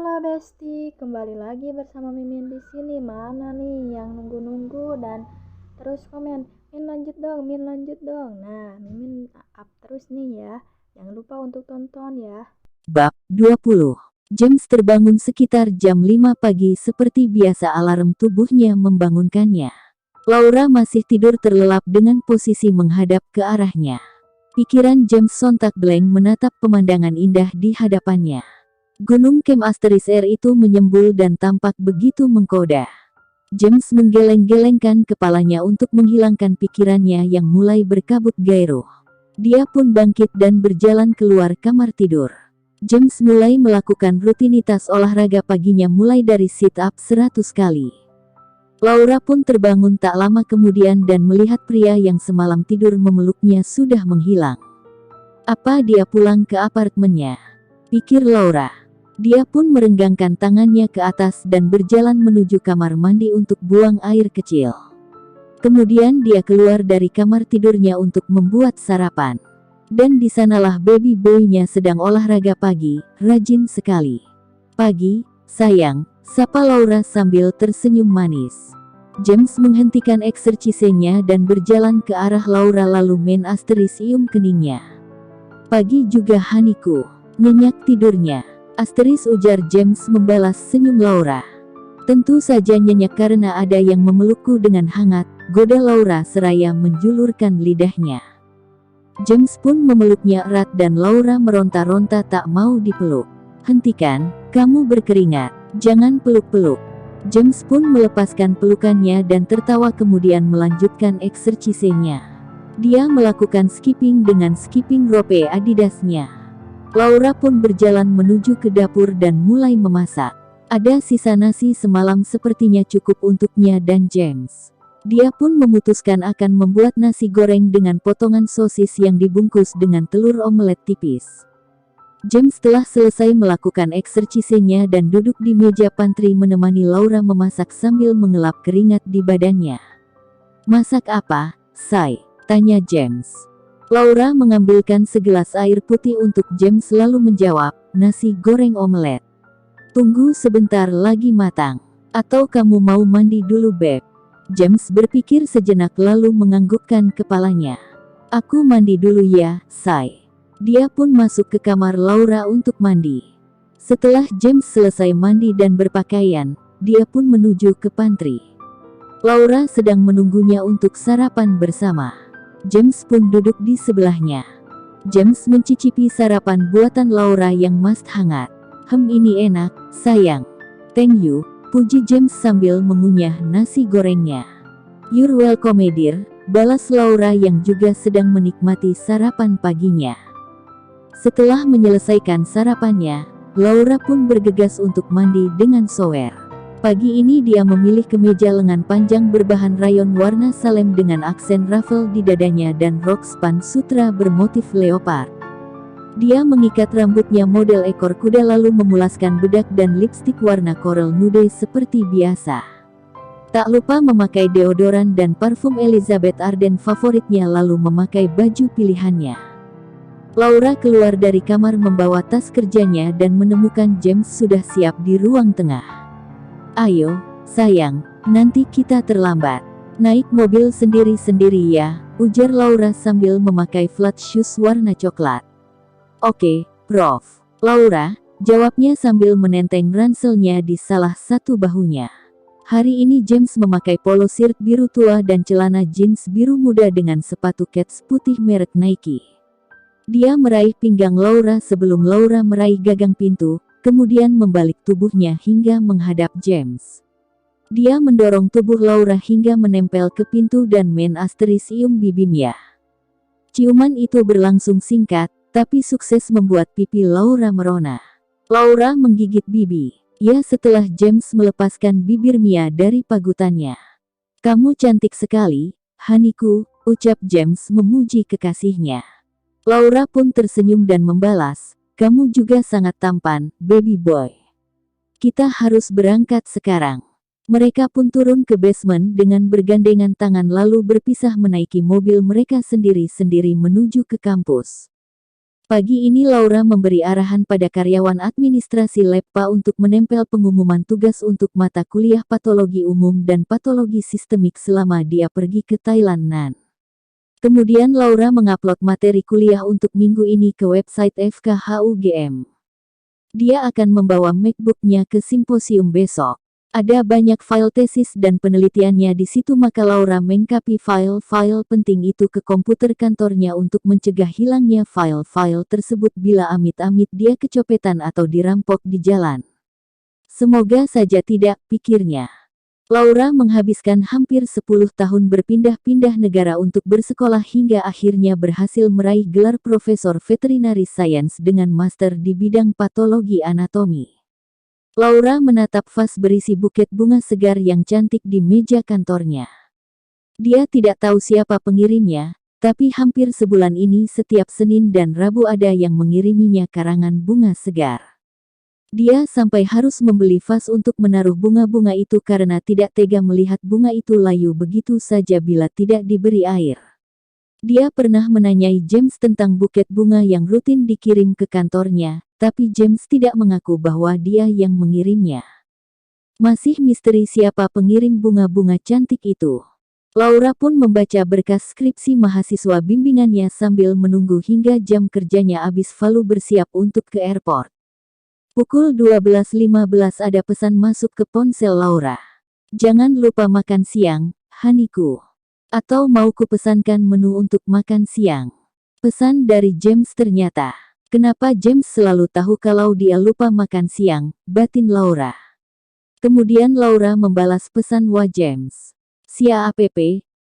Halo Besti, kembali lagi bersama Mimin di sini. Mana nih yang nunggu-nunggu dan terus komen, Min lanjut dong, Min lanjut dong. Nah, Mimin up terus nih ya. Jangan lupa untuk tonton ya. Bab 20. James terbangun sekitar jam 5 pagi seperti biasa, alarm tubuhnya membangunkannya. Laura masih tidur terlelap dengan posisi menghadap ke arahnya. Pikiran James sontak blank menatap pemandangan indah di hadapannya. Gunung Kem Asteris R itu menyembul dan tampak begitu menggoda. James menggeleng-gelengkan kepalanya untuk menghilangkan pikirannya yang mulai berkabut gairah. Dia pun bangkit dan berjalan keluar kamar tidur. James mulai melakukan rutinitas olahraga paginya mulai dari sit-up 100 kali. Laura pun terbangun tak lama kemudian dan melihat pria yang semalam tidur memeluknya sudah menghilang. Apa dia pulang ke apartemennya? Pikir Laura. Dia pun merenggangkan tangannya ke atas dan berjalan menuju kamar mandi untuk buang air kecil. Kemudian dia keluar dari kamar tidurnya untuk membuat sarapan. Dan di sanalah baby boy-nya sedang olahraga pagi, rajin sekali. Pagi, sayang, sapa Laura sambil tersenyum manis. James menghentikan eksercisenya dan berjalan ke arah Laura lalu main Asteris cium keningnya. Pagi juga Haniku, nyenyak tidurnya. Asteris, ujar James membalas senyum Laura. Tentu saja nyenyak karena ada yang memelukku dengan hangat, goda Laura seraya menjulurkan lidahnya. James pun memeluknya erat dan Laura meronta-ronta tak mau dipeluk. Hentikan, kamu berkeringat, jangan peluk-peluk. James pun melepaskan pelukannya dan tertawa kemudian melanjutkan eksercisenya. Dia melakukan skipping dengan skipping rope Adidasnya. Laura pun berjalan menuju ke dapur dan mulai memasak. Ada sisa nasi semalam sepertinya cukup untuknya dan James. Dia pun memutuskan akan membuat nasi goreng dengan potongan sosis yang dibungkus dengan telur omelet tipis. James telah selesai melakukan eksercisenya dan duduk di meja pantry menemani Laura memasak sambil mengelap keringat di badannya. Masak apa, say? Tanya James. Laura mengambilkan segelas air putih untuk James lalu menjawab, nasi goreng omelet. Tunggu sebentar lagi matang. Atau kamu mau mandi dulu, Beb? James berpikir sejenak lalu menganggukkan kepalanya. Aku mandi dulu ya, say. Dia pun masuk ke kamar Laura untuk mandi. Setelah James selesai mandi dan berpakaian, dia pun menuju ke pantry. Laura sedang menunggunya untuk sarapan bersama. James pun duduk di sebelahnya. James mencicipi sarapan buatan Laura yang masih hangat. Ini enak, sayang. Thank you, puji James sambil mengunyah nasi gorengnya. You're welcome, dear, balas Laura yang juga sedang menikmati sarapan paginya. Setelah menyelesaikan sarapannya, Laura pun bergegas untuk mandi dengan shower. Pagi ini dia memilih kemeja lengan panjang berbahan rayon warna salem dengan aksen ruffle di dadanya dan rok span sutra bermotif leopard. Dia mengikat rambutnya model ekor kuda lalu memulaskan bedak dan lipstik warna coral nude seperti biasa. Tak lupa memakai deodoran dan parfum Elizabeth Arden favoritnya lalu memakai baju pilihannya. Laura keluar dari kamar membawa tas kerjanya dan menemukan James sudah siap di ruang tengah. Ayo, sayang, nanti kita terlambat. Naik mobil sendiri-sendiri ya, ujar Laura sambil memakai flat shoes warna coklat. Oke, Prof. Laura, jawabnya sambil menenteng ranselnya di salah satu bahunya. Hari ini James memakai polo shirt biru tua dan celana jeans biru muda dengan sepatu kets putih merek Nike. Dia meraih pinggang Laura sebelum Laura meraih gagang pintu, kemudian membalik tubuhnya hingga menghadap James. Dia mendorong tubuh Laura hingga menempel ke pintu dan main Asteris cium bibimnya. Ciuman itu berlangsung singkat, tapi sukses membuat pipi Laura merona. Laura menggigit bibi. Ya, setelah James melepaskan bibir Mia dari pagutannya. Kamu cantik sekali, Haniku, ucap James memuji kekasihnya. Laura pun tersenyum dan membalas, kamu juga sangat tampan, baby boy. Kita harus berangkat sekarang. Mereka pun turun ke basement dengan bergandengan tangan lalu berpisah menaiki mobil mereka sendiri-sendiri menuju ke kampus. Pagi ini Laura memberi arahan pada karyawan administrasi LEPA untuk menempel pengumuman tugas untuk mata kuliah patologi umum dan patologi sistemik selama dia pergi ke Thailand Nan. Kemudian Laura mengupload materi kuliah untuk minggu ini ke website FKHUGM. Dia akan membawa MacBook-nya ke simposium besok. Ada banyak file tesis dan penelitiannya di situ, maka Laura mengcopy file-file penting itu ke komputer kantornya untuk mencegah hilangnya file-file tersebut bila amit-amit dia kecopetan atau dirampok di jalan. Semoga saja tidak, pikirnya. Laura menghabiskan hampir 10 tahun berpindah-pindah negara untuk bersekolah hingga akhirnya berhasil meraih gelar Profesor Veterinary Science dengan master di bidang patologi anatomi. Laura menatap vas berisi buket bunga segar yang cantik di meja kantornya. Dia tidak tahu siapa pengirimnya, tapi hampir sebulan ini setiap Senin dan Rabu ada yang mengiriminya karangan bunga segar. Dia sampai harus membeli vas untuk menaruh bunga-bunga itu karena tidak tega melihat bunga itu layu begitu saja bila tidak diberi air. Dia pernah menanyai James tentang buket bunga yang rutin dikirim ke kantornya, tapi James tidak mengaku bahwa dia yang mengirimnya. Masih misteri siapa pengirim bunga-bunga cantik itu. Laura pun membaca berkas skripsi mahasiswa bimbingannya sambil menunggu hingga jam kerjanya habis lalu bersiap untuk ke airport. Pukul 12.15 ada pesan masuk ke ponsel Laura. Jangan lupa makan siang, Haniku. Atau mau kupesankan menu untuk makan siang. Pesan dari James ternyata. Kenapa James selalu tahu kalau dia lupa makan siang, batin Laura. Kemudian Laura membalas pesan Wah James. Siap,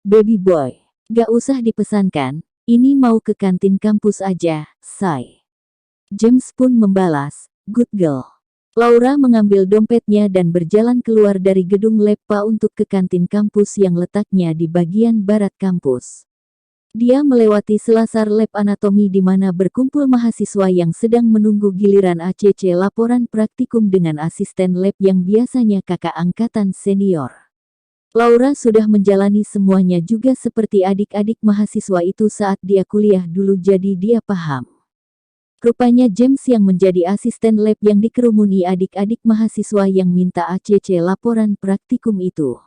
baby boy. Gak usah dipesankan, ini mau ke kantin kampus aja, say. James pun membalas, good girl. Laura mengambil dompetnya dan berjalan keluar dari gedung LEPA untuk ke kantin kampus yang letaknya di bagian barat kampus. Dia melewati selasar lab anatomi di mana berkumpul mahasiswa yang sedang menunggu giliran ACC laporan praktikum dengan asisten lab yang biasanya kakak angkatan senior. Laura sudah menjalani semuanya juga seperti adik-adik mahasiswa itu saat dia kuliah dulu, jadi dia paham. Rupanya James yang menjadi asisten lab yang dikerumuni adik-adik mahasiswa yang minta ACC laporan praktikum itu.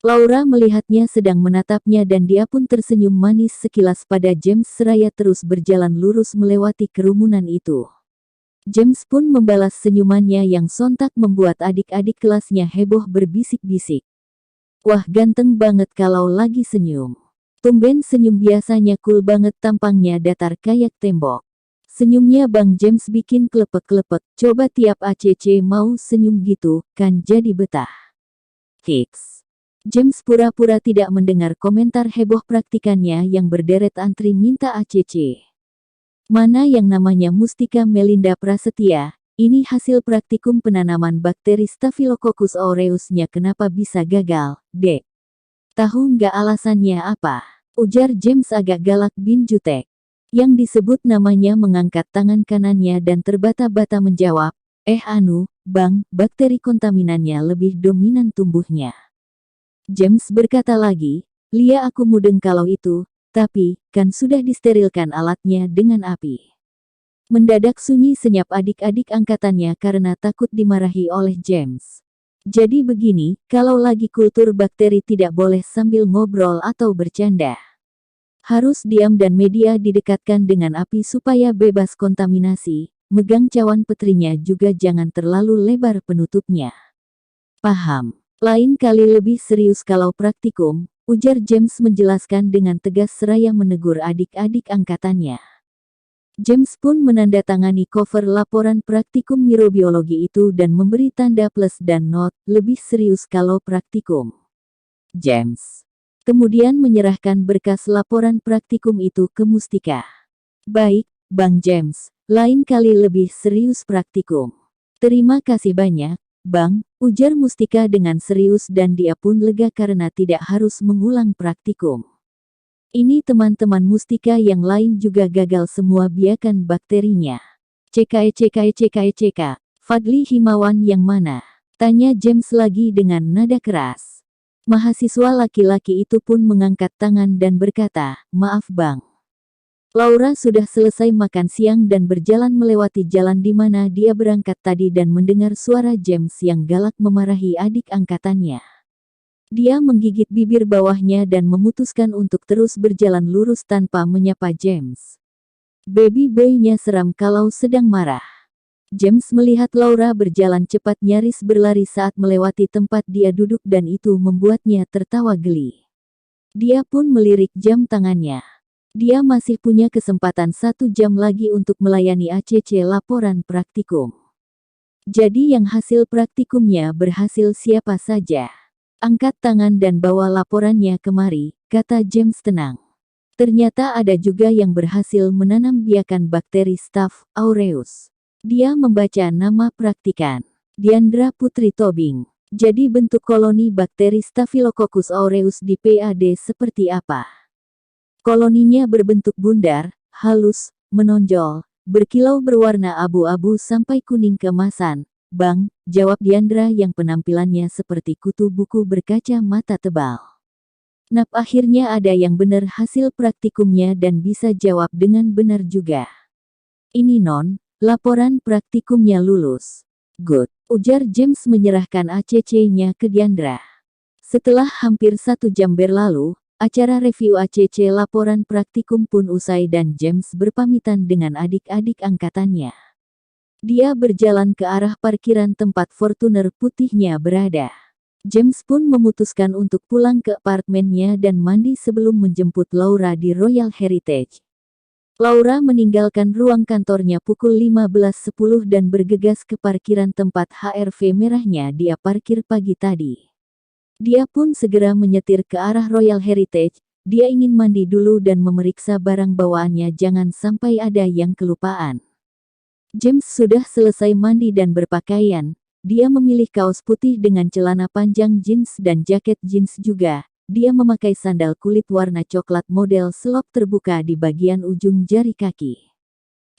Laura melihatnya sedang menatapnya dan dia pun tersenyum manis sekilas pada James seraya terus berjalan lurus melewati kerumunan itu. James pun membalas senyumannya yang sontak membuat adik-adik kelasnya heboh berbisik-bisik. Wah, ganteng banget kalau lagi senyum. Tumben senyum, biasanya cool banget, tampangnya datar kayak tembok. Senyumnya Bang James bikin klepek-klepek, coba tiap ACC mau senyum gitu, kan jadi betah. Hiks. James pura-pura tidak mendengar komentar heboh praktikannya yang berderet antri minta ACC. Mana yang namanya Mustika Melinda Prasetya, ini hasil praktikum penanaman bakteri Staphylococcus aureus-nya, kenapa bisa gagal, Dek? Tahu nggak alasannya apa? Ujar James agak galak bin jutek. Yang disebut namanya mengangkat tangan kanannya dan terbata-bata menjawab, Bang, bakteri kontaminannya lebih dominan tumbuhnya. James berkata lagi, Lia, aku mudeng kalau itu, tapi, kan sudah disterilkan alatnya dengan api. Mendadak sunyi senyap adik-adik angkatannya karena takut dimarahi oleh James. Jadi begini, kalau lagi kultur bakteri tidak boleh sambil ngobrol atau bercanda. Harus diam dan media didekatkan dengan api supaya bebas kontaminasi, megang cawan petrinya juga jangan terlalu lebar penutupnya. Paham. Lain kali lebih serius kalau praktikum, ujar James menjelaskan dengan tegas seraya menegur adik-adik angkatannya. James pun menandatangani cover laporan praktikum mirobiologi itu dan memberi tanda plus dan not, lebih serius kalau praktikum. James kemudian menyerahkan berkas laporan praktikum itu ke Mustika. Baik, Bang James, lain kali lebih serius praktikum. Terima kasih banyak, Bang, ujar Mustika dengan serius dan dia pun lega karena tidak harus mengulang praktikum. Ini teman-teman Mustika yang lain juga gagal semua biakan bakterinya. CK, Fadli Himawan yang mana? Tanya James lagi dengan nada keras. Mahasiswa laki-laki itu pun mengangkat tangan dan berkata, maaf Bang. Laura sudah selesai makan siang dan berjalan melewati jalan di mana dia berangkat tadi dan mendengar suara James yang galak memarahi adik angkatannya. Dia menggigit bibir bawahnya dan memutuskan untuk terus berjalan lurus tanpa menyapa James. Baby boy-nya seram kalau sedang marah. James melihat Laura berjalan cepat nyaris berlari saat melewati tempat dia duduk dan itu membuatnya tertawa geli. Dia pun melirik jam tangannya. Dia masih punya kesempatan 1 jam lagi untuk melayani ACC laporan praktikum. Jadi yang hasil praktikumnya berhasil siapa saja. Angkat tangan dan bawa laporannya kemari, kata James tenang. Ternyata ada juga yang berhasil menanam biakan bakteri Staph aureus. Dia membaca nama praktikan. Diandra Putri Tobing. Jadi bentuk koloni bakteri Staphylococcus aureus di PAD seperti apa? Koloninya berbentuk bundar, halus, menonjol, berkilau berwarna abu-abu sampai kuning keemasan. Bang, jawab Diandra yang penampilannya seperti kutu buku berkaca mata tebal. Nap akhirnya ada yang benar hasil praktikumnya dan bisa jawab dengan benar juga. Ini non. Laporan praktikumnya lulus. Good, ujar James menyerahkan ACC-nya ke Diandra. Setelah hampir 1 jam berlalu, acara review ACC laporan praktikum pun usai dan James berpamitan dengan adik-adik angkatannya. Dia berjalan ke arah parkiran tempat Fortuner putihnya berada. James pun memutuskan untuk pulang ke apartemennya dan mandi sebelum menjemput Laura di Royal Heritage. Laura meninggalkan ruang kantornya pukul 15.10 dan bergegas ke parkiran tempat HRV merahnya dia parkir pagi tadi. Dia pun segera menyetir ke arah Royal Heritage, dia ingin mandi dulu dan memeriksa barang bawaannya jangan sampai ada yang kelupaan. James sudah selesai mandi dan berpakaian, dia memilih kaos putih dengan celana panjang jeans dan jaket jeans juga. Dia memakai sandal kulit warna coklat model selop terbuka di bagian ujung jari kaki.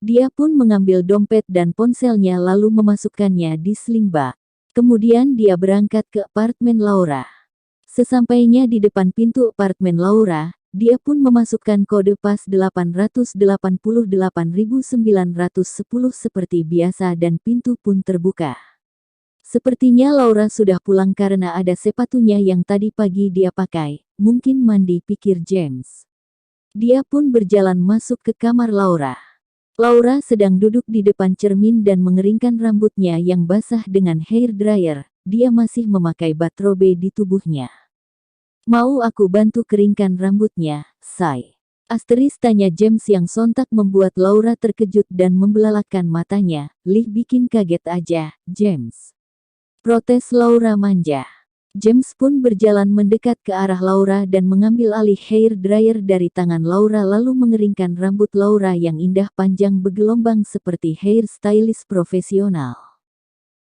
Dia pun mengambil dompet dan ponselnya lalu memasukkannya di sling bag. Kemudian dia berangkat ke apartemen Laura. Sesampainya di depan pintu apartemen Laura, dia pun memasukkan kode pas 888.910 seperti biasa dan pintu pun terbuka. Sepertinya Laura sudah pulang karena ada sepatunya yang tadi pagi dia pakai, mungkin mandi pikir James. Dia pun berjalan masuk ke kamar Laura. Laura sedang duduk di depan cermin dan mengeringkan rambutnya yang basah dengan hair dryer, dia masih memakai bathrobe di tubuhnya. Mau aku bantu keringkan rambutnya, say? Tanya James yang sontak membuat Laura terkejut dan membelalakkan matanya, bikin kaget aja, James. Protes Laura manja. James pun berjalan mendekat ke arah Laura dan mengambil alih hair dryer dari tangan Laura lalu mengeringkan rambut Laura yang indah panjang bergelombang seperti hair stylist profesional.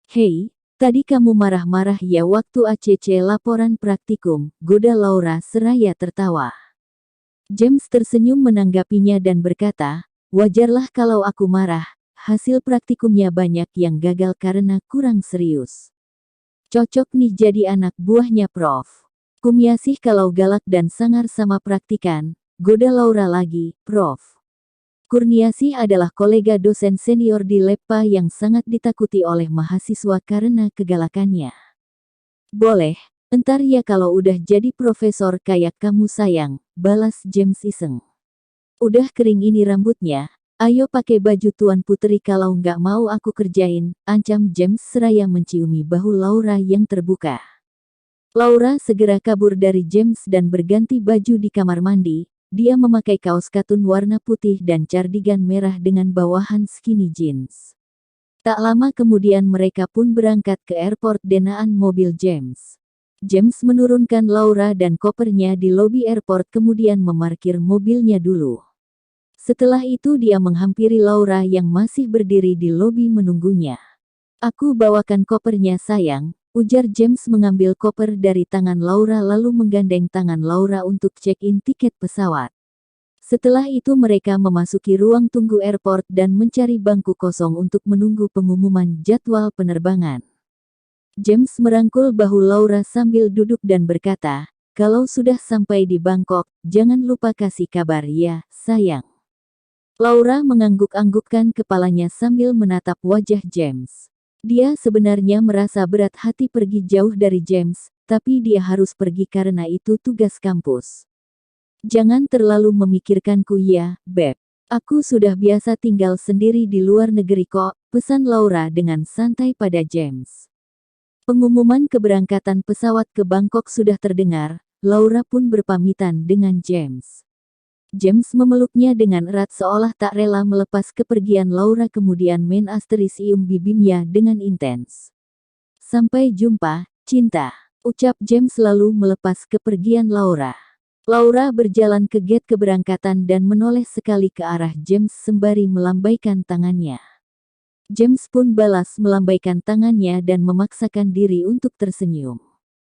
Hei, tadi kamu marah-marah ya waktu ACC laporan praktikum, goda Laura seraya tertawa. James tersenyum menanggapinya dan berkata, wajarlah kalau aku marah, hasil praktikumnya banyak yang gagal karena kurang serius. Cocok nih jadi anak buahnya Prof. Kumiasih kalau galak dan sangar sama praktikan, goda Laura lagi, Prof. Kurniasih adalah kolega dosen senior di LEPA yang sangat ditakuti oleh mahasiswa karena kegalakannya. Boleh, entar ya kalau udah jadi profesor kayak kamu sayang, balas James iseng. Udah kering ini rambutnya, ayo pakai baju Tuan Putri kalau nggak mau aku kerjain, ancam James seraya menciumi bahu Laura yang terbuka. Laura segera kabur dari James dan berganti baju di kamar mandi, dia memakai kaos katun warna putih dan cardigan merah dengan bawahan skinny jeans. Tak lama kemudian mereka pun berangkat ke airport denaan mobil James. James menurunkan Laura dan kopernya di lobi airport kemudian memarkir mobilnya dulu. Setelah itu dia menghampiri Laura yang masih berdiri di lobi menunggunya. Aku bawakan kopernya sayang, ujar James mengambil koper dari tangan Laura lalu menggandeng tangan Laura untuk check-in tiket pesawat. Setelah itu mereka memasuki ruang tunggu airport dan mencari bangku kosong untuk menunggu pengumuman jadwal penerbangan. James merangkul bahu Laura sambil duduk dan berkata, kalau sudah sampai di Bangkok, jangan lupa kasih kabar ya, sayang. Laura mengangguk-anggukkan kepalanya sambil menatap wajah James. Dia sebenarnya merasa berat hati pergi jauh dari James, tapi dia harus pergi karena itu tugas kampus. Jangan terlalu memikirkanku ya, Beb. Aku sudah biasa tinggal sendiri di luar negeri kok, pesan Laura dengan santai pada James. Pengumuman keberangkatan pesawat ke Bangkok sudah terdengar, Laura pun berpamitan dengan James. James memeluknya dengan erat seolah tak rela melepas kepergian Laura, kemudian cium bibirnya dengan intens. Sampai jumpa, cinta, ucap James lalu melepas kepergian Laura. Laura berjalan ke gate keberangkatan dan menoleh sekali ke arah James sembari melambaikan tangannya. James pun balas melambaikan tangannya dan memaksakan diri untuk tersenyum.